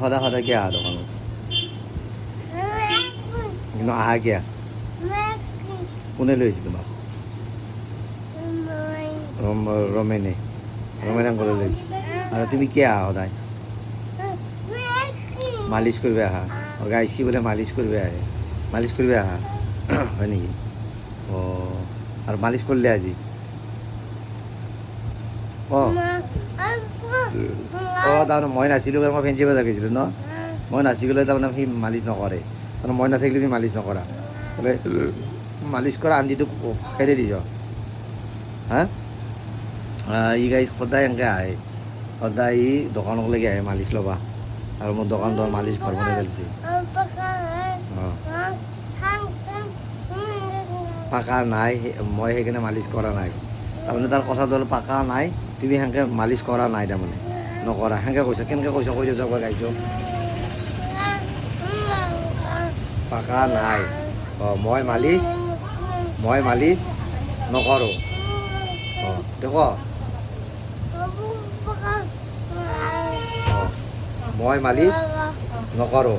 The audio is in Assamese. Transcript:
সদায় সদায় কিয় আহা দোকানত কিন্তু আহা কিয়া কোনে লৈ আহিছে তোমাক ৰমেনে আংকলে লৈ আহিছে আৰু তুমি কিয় আহা সদায় মালিচ কৰিব আহা গাইছি বোলে মালিচ কৰিব আহে মালিচ কৰিব আহা হয় নেকি অঁ আৰু মালিচ কৰিলে আজি অঁ তাৰমানে মই নাছিলোঁ মই ফেঞ্চি বজাৰ গৈছিলোঁ ন মই নাচি গ'লে তাৰমানে সি মালিচ নকৰে তাৰমানে মই নাথাকিলে তুমি মালিচ নকৰা বোলে মালিচ কৰা আঞ্জিটো খেদি দিছ হা ই গাইজ সদায় এনেকৈ আহে সদায় ই দোকানলৈকে আহে মালিচ ল'বা আৰু মোৰ দোকানটো মালিচ ঘৰ বনাই পেলাইছে অঁ পাকা নাই মই সেইকাৰণে মালিচ কৰা নাই তাৰমানে তাৰ কথাটো হ'ল পাকা নাই তুমি সেনেকৈ মালিচ কৰা নাই তাৰমানে নকৰা সেনেকৈ কৈছা কেনেকৈ কৈছা কৈ দিছা মই গাইছোঁ পাকা নাই অঁ মই মালিচ নকৰোঁ অঁ দেখ অঁ মই মালিচ নকৰোঁ